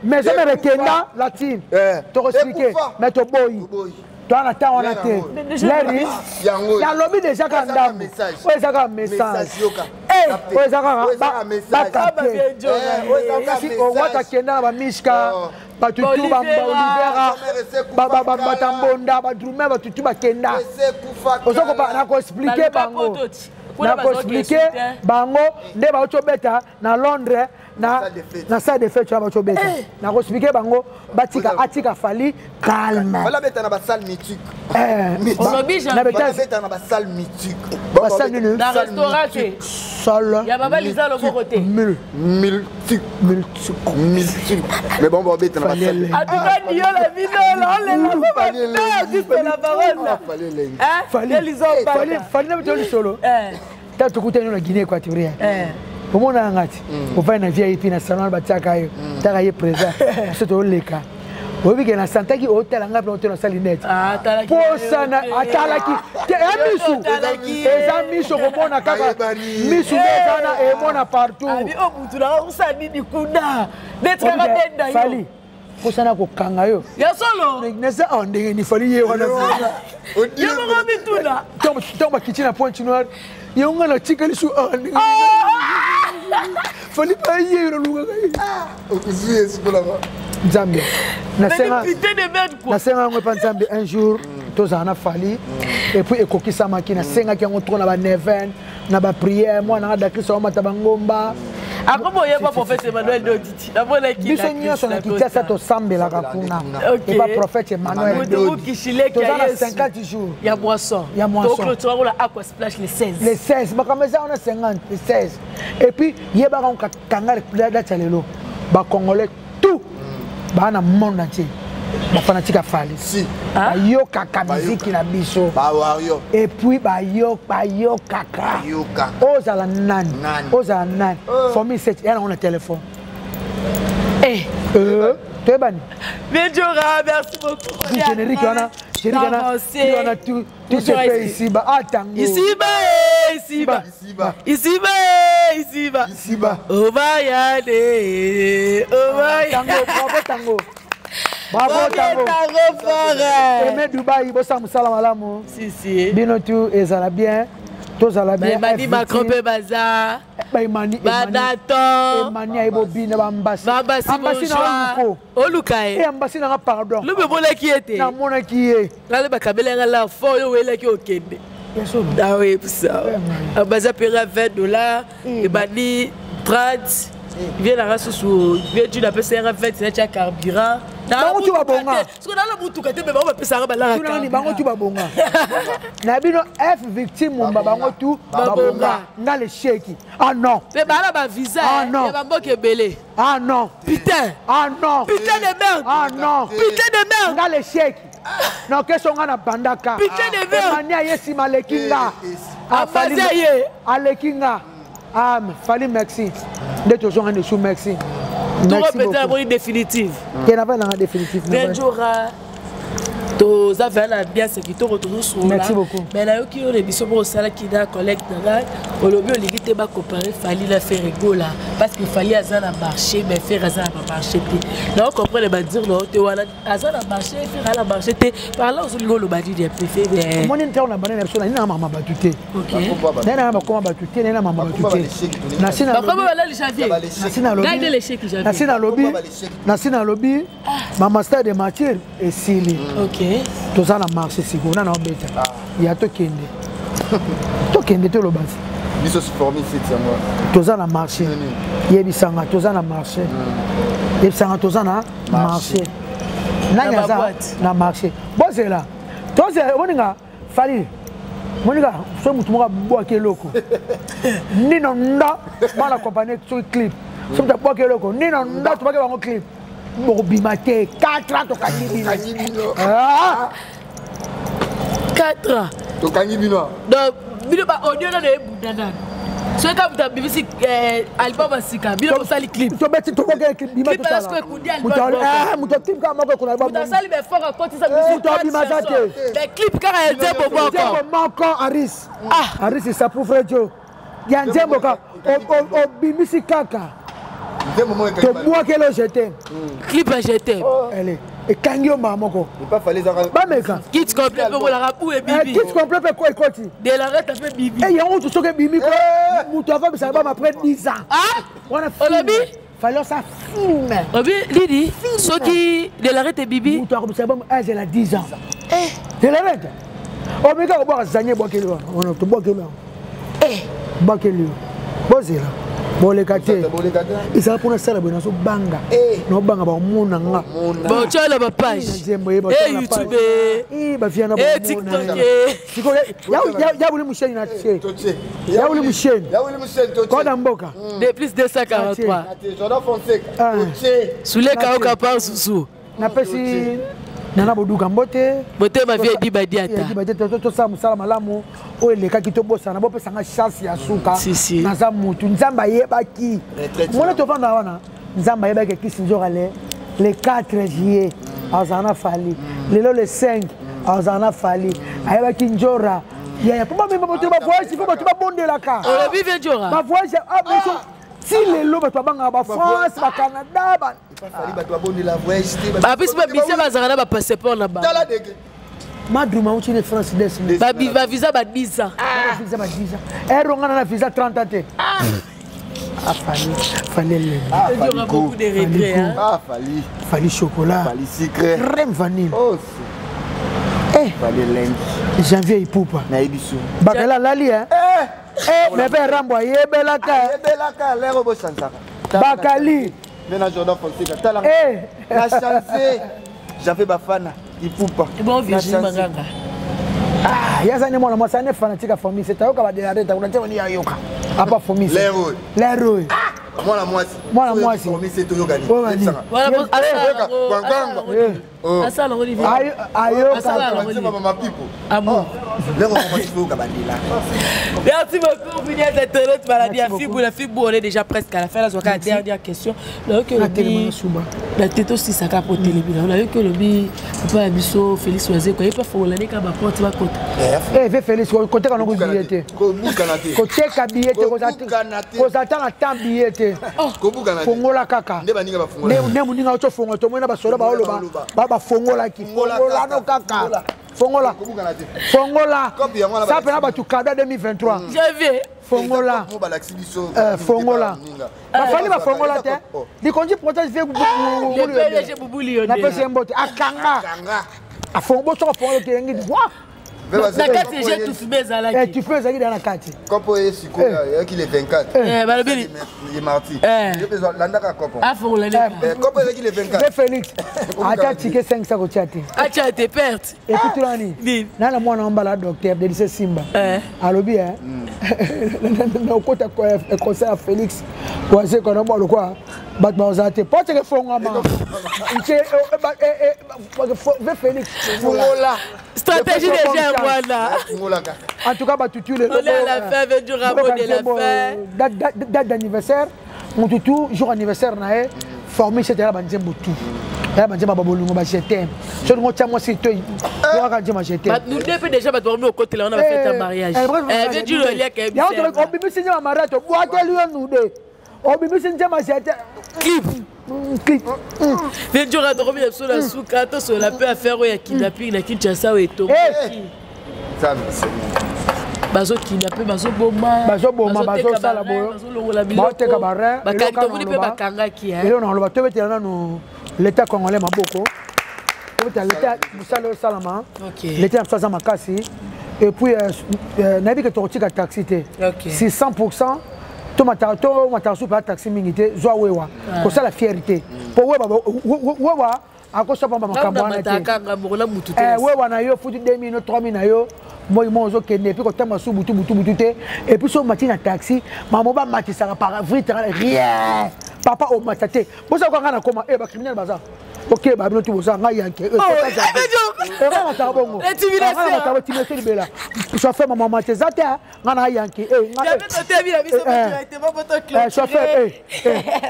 mais je me rekenda latine toko expliquer mais to boyi toi na temps on a té leri ya lobby déjà quand ndam o ezaka message o ezaka o wata kenda ba mishka ba tutu ba olivera ba tambonda ba drumer ba tutu ba kenda ozoko ba na ko expliquer bango na ko expliquer bango nde ba otobeta na Londres na salle de fête tu vas beta na ko expliquer bango batika atika fali calme voilà beta na ba salle mythique on oblige na beta na ba salle mythique ba salle na restaurant seul ya baba lisa le côté mythique mais bon beta na ba salle a tout cas dio la vidéo là on les juste la parole hein fallait lisa fallait na beta solo ta tukutana na Guinée équatoriale omona ngati ovai na VIP na salon batiaka yo taka ye présent soto oleka obike na santaki hôtel ngapi na hôtel na salinette posana atalaki emisu eza miso komona kaka misu ezana emona partout abi obutu na usani dikunda netraka denda yo fali posana kokanga yo ya solo neza ndenge ni fali ye wana yo mo bituna tomba kitchen na point noir yo ngana chikali su fali pa yero lunga okuzuye sikola Nzambe na senga ngwe pa Nzambe un jour tozana fali et puis ekokisa makina senga ki ngo tona ba neven na ba prière moi na da Kristo mata bangomba akomo yeba prophète Emmanuel Doditi na bona ki biso nyonso na kitasa to sambela kakuna et ba prophète Emmanuel Doditi tozana 50 jours ya moisson donc tu vas la aqua splash les 16 bakameza on a 50 les 16 et puis yeba ka kangare da chalelo ba congolais tout bana monde entier ba fanatique fali si bayoka ka musique na biso et puis bayoka ozala nani for me c'est elle on a téléphone tebani Benjora merci beaucoup générique on a tout se fait ici ba atango ici ba obayade tango Aimé Dubaï, bossa musala malamu. Si. Bino tu ezala bien. Tozala bien. Mani Macrope Baza. Mani. Badato. Mani aibo bina bambasi. Ambasi na ko. Olukae. Ambasi na pardon. Lube bola ki ete. Na mona ki e. Ngale bakabela ngala fo yo wela ki okende. Yeso. Ah oui, pour ça. Ambaza pera $20 et bani 30. Viens la race sous viens tu n'appelles ça 20 c'est carburant. Bango tu babonga. Parce que dans la mutuka te ba ba pesa ba la. Tu bango tu babonga. Na bino F victime mon bango tu babonga. Na le chèque. Ah non. Te ba la ba visa. Ah non. Ba mboke belé. Ah non. Putain. Ah non. Putain de merde. Ah non. Putain de merde. Na le chèque. Non question ngana bandaka. Putain de merde. Mania yesi malekinga. Afazia ye. Alekinga. Ah, fallait merci. De toujours en dessous merci. Tout répéter la bonne définitive. Qui n'a pas la définitive. Benjora. To za vela bien ce qui te retourne sur là. Merci beaucoup. Mais là qui on est biso pour ça qui da collecte là. Au lobby on limite ba comparer fallait la faire rigola parce qu'il fallait azana marché mais faire azana marché. Là on comprend les dire non te wala azana marché faire la marché par là on le badi des préféré. Mon interne na banana so na mama batute. OK. Na mama batute na mama batute. Na sina. Comment là le Javier? Na sina lobby. Gagne les chèques Javier. Na sina lobby. Mama stade de matière et sili. OK. Toza na marché siko na obeta ya tokende to lobasi biso se former c'est ça moi toza na marché yebisanga toza na marché yebisanga toza na marché nanya za na marché bozela toza moninga fali moninga so mutu moka bwa keloko nino nda mala compagnie so clip so mutu bwa keloko nino nda to ba ke bango clip Bimate 4 ans to kanibino. 4 ans. To kanibino. Donc bino ba audio na de budana. So ka buta bibisi album asika bino ko sali clip. To beti to ko clip bima to sala. Parce que kundi album. Muto clip ka moko ko album. Muta sali be fort côté sa musique. To bima zate. Mais clip ka e tempo boko. Moko Aris. Aris ça pour Frejo. Ya nzembo ka o bimisi kaka. To moi que le jeté. Clip à jeter. Elle est. Et Kangio Mamoko. Il pas fallu ça. Bameka. Kit complet pour la rapou et bibi. Kit complet pour quoi écoute. De la rete a fait bibi. Et il y a un autre que bibi quoi. Moutava ça va après 10 ans. Ah? On a Olabi. Fallait ça filme. Obi Lidi, ceux qui de la rete bibi. Moutava ça va elle a 10 ans. De la rete. Oh mais quand on va zagner boire quel on a tout boire quel. Boire quel. Bozela. Bolekate. Et ça pour ça la bonne so banga. No banga ba mona nga. Bon tu as la page. YouTube. Ba fiana ba. TikTok. Siko ya wuli musheni na tse. Ya wuli musheni. Ko da mboka. De plus 243. Jordan Fonseca. Sous les kaoka par sous. Na pesi nana boduka mbote. Bote ma vie di badiata. Di badiata to sa musala malamu. O eleka kitobosa na bope sanga chance ya suka. Na za mutu nzamba yebaki. Mona to vanda wana. Nzamba yebaki kisinjora le 4 juillet azana fali. Lelo le 5 azana fali. Ayebaki njora. Ya papa memba bote ba voice faut bote ba bondela ka. O bi ve njora. Ba voice si lelo bato banga ba France ba Canada ba fali bato ba bondela voice. Ba bis ba bise ba zana ba passeport na ba. Madruma uchi ne France des. Ba visa ba 10 ans. Visa ba 10 ans. Eronga na visa 30 ans. Fallait le. Il y aura beaucoup de regrets hein. Fallait chocolat. Fallait sucre. Crème vanille. Oh. Fallait linge. Janvier ipupa. Na ibisu. Bakala lali hein. Mais ben rambo yebelaka lero bo sansaka. Bakali. Mena Jordan Fonseca tala. La chance. J'avais bafana. Ipupa. Bon Virginie Manganga. Yazane mwana mwasa ne fanatique famille c'est ayoka ba de la reta kuna tena ni ayoka. Apa famille. Lero. Mwana mwasi. Famille c'est toyoka ni. Voilà Gwanganga. Asala Olivier. Ayoka mama people. Amour. Lero mwasi toyoka bandila. Merci beaucoup Vini cette maladie à Fibou la Fibou on est déjà presque à la fin là la dernière question. Là que le bi la teto si ça pour télévision. Là que le bi papa biso Félix Oazé quoi il peut faire l'année quand ba porte va côté. Ve Félix côté quand on billet. Côté ka billet ko zata na temps billet. Fongola kaka. Ne muninga ocho fongo to mona ba sola ba oloba ba fongola ki fongola no kaka. Fongola. Ça peut pas tout cadeau 2023. J'avais Fongola. Fongola. Ba fali ba fongola te. Di konji protège ve bubu. Le PDG Boubou na pese mbote akanga. A fongo so fongo ke ngi. La carte j'ai tout fait ça là. Tu fais ça dans la carte. Kopo est siko ya qui les 24. Balobeli. Il est marti. Je peux landaka kopo. Ah faut la Kopo est qui les 24. Félix. Acha tike 500 ko chati. Acha te perte. Écoute lani. Na la mwana mbala docteur de lycée Simba. Alobi hein. Na kota ko conseil Félix. Ko se ko na mbalo kwa. Bat bazate. Pas que fonga ma. Félix. Fongola. Stratégie des gens voilà. En tout cas, bah, tu le. On est à la fin, 20 jours avant de la fin. Date d'anniversaire, mon toutou, jour anniversaire, nae, formé, c'était là, banzem boutou. Là, banzem babolungo, bah, je t'aime. Je ne sais pas si tu es. Je t'aime. Nous devons déjà dormir au côté là, on a fait un mariage. Eh, tu le lien qui est bien. On peut me signer un mariage, on va te lui nous deux. On peut me signer un mariage. Clip. 20 jours à dormir sur la souka, sur la paix à faire, il y a kidnapping, il y a Kinshasa et tout. Bazo kidnappé, bazo boma, bazo sala boyo, bazo teka barre, et on a le l'État congolais maboko, l'État musalo salama, l'État amsaza makasi, et puis nabi que tu as taxi, c'est 100%. To matasu pa taxi mingité zoa wewa ko ça la fierté pour wewa akoso pa makambo na te wewa na yo futi 2 minutes 3 minutes na yo moi mozo kende puis ko tamba su butu te et puis so matina taxi maman ba matisa par vitre rien papa o matate bo ça ko ngana koma ba criminel baza ok ba bino tu boza nga yanke chauffeur maman matezate ngana yanke chauffeur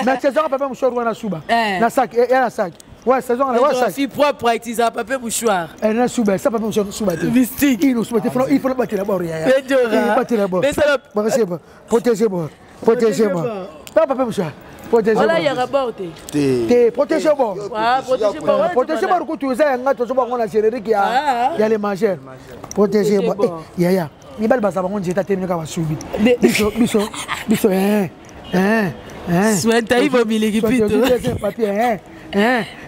mais saison papa mouchoir wana suba na sac na sac ouais saison na ouais sac fille propre à utiliser papa mouchoir na suba ça papa mouchoir suba mystique il nous suba il faut le battre là-bas rien battre là-bas papa mouchoir Voilà, il y a rapport. Protégez bon. Protégez bon, vous avez un générique qui a les mangeurs. Protégez bon. Yaya, il va le on j'ai terminé quand subi. Biso, Souhaite, il va m'y papier,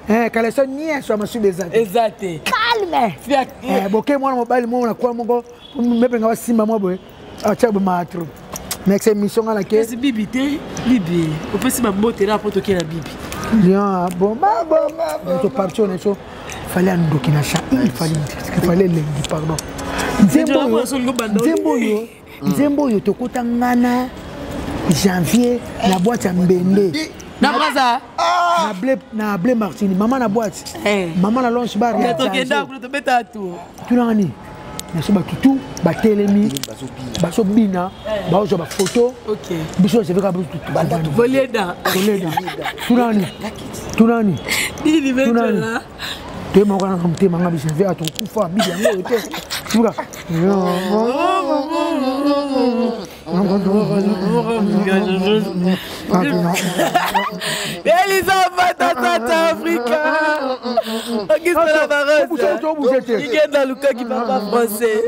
quand les sons n'y sont ma subi exact. Calme. Bokeh moi mobile moi quoi mon me penga si maman boy. Ah tiens ma trop. Mais c'est mission à laquelle c'est bibi bibi. On peut se maboter là pour toquer la bibi. Bien bon to parti on est fallait un dokina cha il fallait le pardon. Nzembo yo tokota ngana janvier la boîte à mbende. Na braza na blé martini maman na boîte maman na lunch bar ya tokenda to beta tout tunani na so ba tutu ba telemi baso bina ba ozo ba photo OK biso je vais ka tutu voleda tunani ni là te mo kana kamte manga biso ve aton kufa bibi yango te tura Elisabeth Africa. Qui est la baronne? Qui est dans le cas qui parle pas français?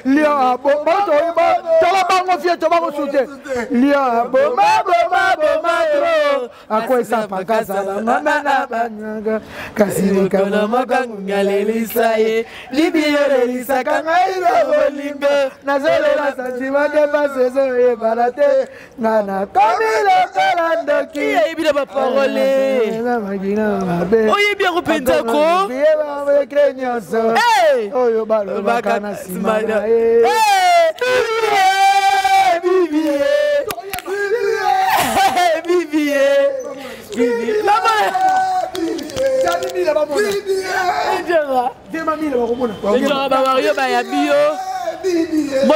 Lia bomba tola bango fie to bango soute lia bomba tro akwe sa pakasa mama na banyanga kasiri kana makangu ngalelisaye libiere lisaka ngaira bolingo nazole la santima de basezo e barate ngana kamile kalandoki e bile ba parole na magina mabe oye bien repenza ko e ba krenyoso oyo balo bakana simana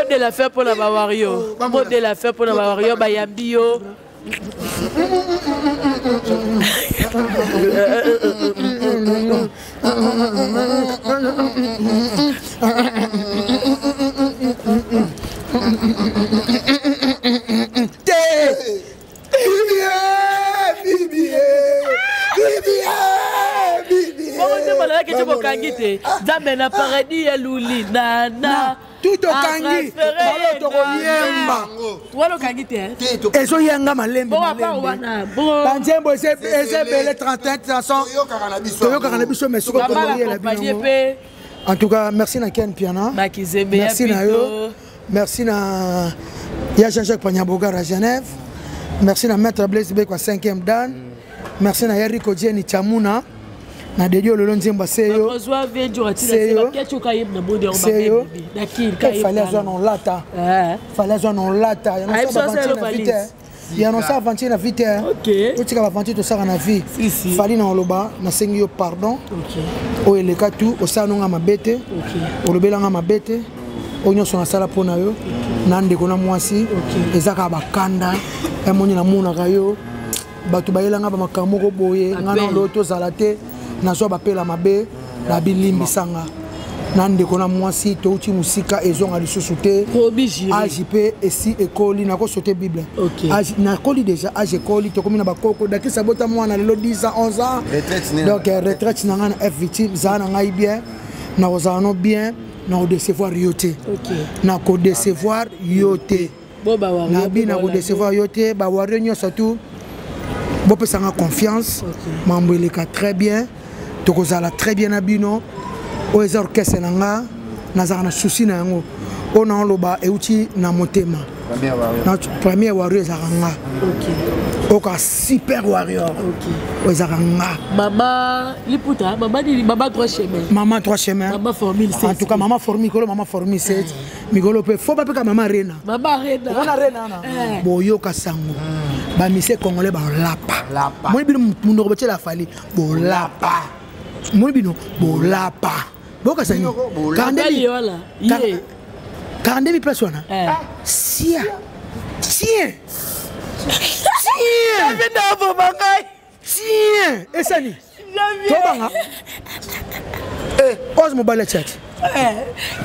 de la fête pour la Bavario. De la fête pour la Bavario, Bayambio. Tout au kangi, eso yanga malembe banzembo ese bele 31 façon toyoka kana biso mesuko to la bingo. En tout cas, merci na Ken Piana, merci na yo, merci na ya Jean-Jacques Pagnabogar à Genève, merci na Maître Blaise Beko à 5e dan, merci na Yeriko Dieni Chamuna na dedio lolo nzemba seyo seyo fallait avoir non lata fallait avoir non lata ya non ça avancer na vite OK tu vas avancer tout ça na vie fallait na loba na sengi yo pardon OK o eleka tout o sa nonga mabete OK o lobela nga mabete o nyoso na sala pona yo na ndeko na mwasi ezaka bakanda ya moni na muna kayo batu bayela nga ba makambo ko boye nga na loto zalate na so bapela mabe la bilimbi sanga na ndeko na mwasi to uti musika ezonga lisusu te AJP esi ekoli na ko sauter bible na koli déjà AJ ekoli to komi na bakoko dakisa bota mwana lelo 10 ans 11 ans donc retraite na ngana victime za na ngai bien na ozano bien na o décevoir yote na ko décevoir yote na bi na ko décevoir yote ba wa réunion surtout bo pesanga confiance mambo eleka très bien tokozala très bien abino o eza orchestre nanga nazaka na souci na yango ona loba euti na motema na premier warrior ezaka nga oka super warrior o ezaka nga mama liputa mama trois chemins mama formule 7 en tout cas mama formule 7 migolo pe faut pas que mama rena ona rena na boyoka sango ba mise congolais ba lapa moi bino mundo ko la fali bo lapa moi bino bo lapa boka sangi kandeli wala kandeli place wana sia venda bo bangai sia esani Tobanga. Ose mobile chat.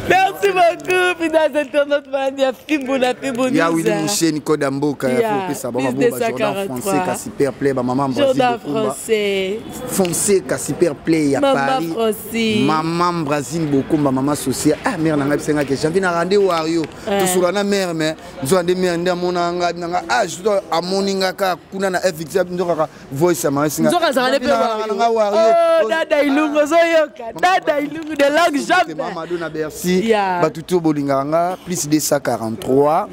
Merci beaucoup, fidèles internautes, Mandia Fimbouna Fimbouna. Ya Willy Mouché, Nico Damboka, ya ça va Jordan Fonseca, super play, maman Jordan français. Fonseca, super play, ya Paris. Maman Brazil beaucoup, maman social. Ah mère nanga bisenga ke j'avais na rendez-vous Wario. To sur na mère mais nous ande mère nda monanga nanga ah je dois amoninga ka kuna na FX ndoka voice ma singa. Ndoka zangane pe Wario. Oh dada ilungo zoyoka. Dada ilungo de langue jamais. Madonna Bercy, Batuto Bolinganga, plus 243,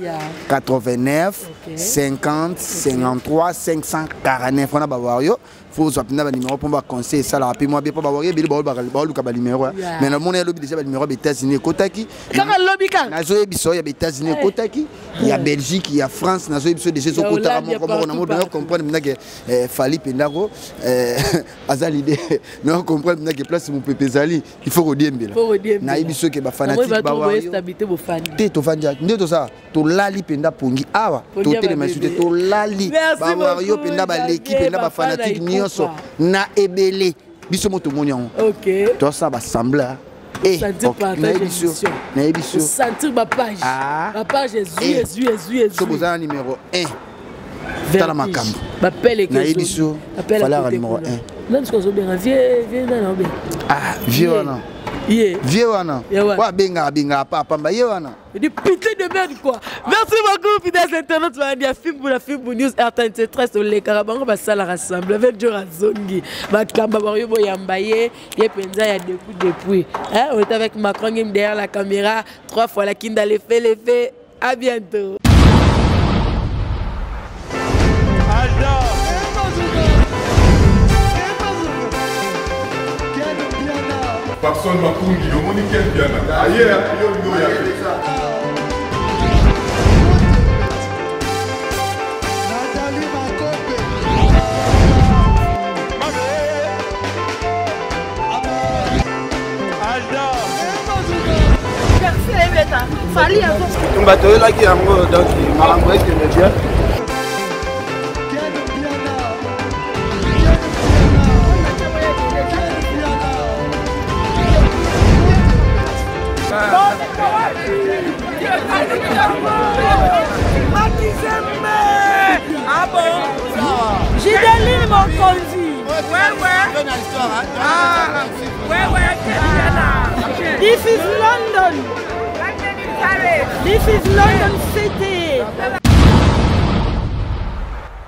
89, 50, 53, 549. On a Bavario. Faut soit un numéro pour conseiller ça. La rapide moi bien pour Bavario. Billy Baul le numéro. Mais le monde est lobby déjà le numéro des États-Unis Kotaki. Quand le lobby quand? Nazoé Bisso il y a des États-Unis Kotaki. Il y a Belgique, il y a France. Nazoé Bisso déjà au Kotaki. On a mode comprendre maintenant que Fali Pendago, Azalide. Non comprendre maintenant que place mon Pépé Zali. Il faut redire bien. Naïbiso qui est fanatique Bavario. T'es to fanja. N'est to ça. To lali Penda Pongi. Awa. To télé masute. To lali Bavario Penda ba l'équipe Penda ba fanatique. Na ebele biso moto monion. OK. Toi ça va sembler. Et na ebiso. Sentir ma page. Ma page Jésus. So boza numéro 1. Tala makambo. M'appelle na ebiso. Fala numéro 1. Non ce qu'on bien viens dans bien. Ah, vieux wana. Vieux wana. Wa benga papa mba ye wana. Des putains de merde quoi. Merci beaucoup fidèles internautes Mandia Fimbouna Fimbouna News R33 sur les Karabango ba sala rassemble avec Jora Zongi. Makamba Bario Boyambaye, ye penza ya depuis. Hein, on est avec Macron derrière la caméra, 3 fois la kinda les fait. À bientôt. Personne m'a conduit, le monde est bien. Ailleurs, il y a Fali avant. On va te là qui a donc malango est bien. Ah bon? J'ai des lignes mon conduit. Ouais. Ah, ouais. This is London. This is London City.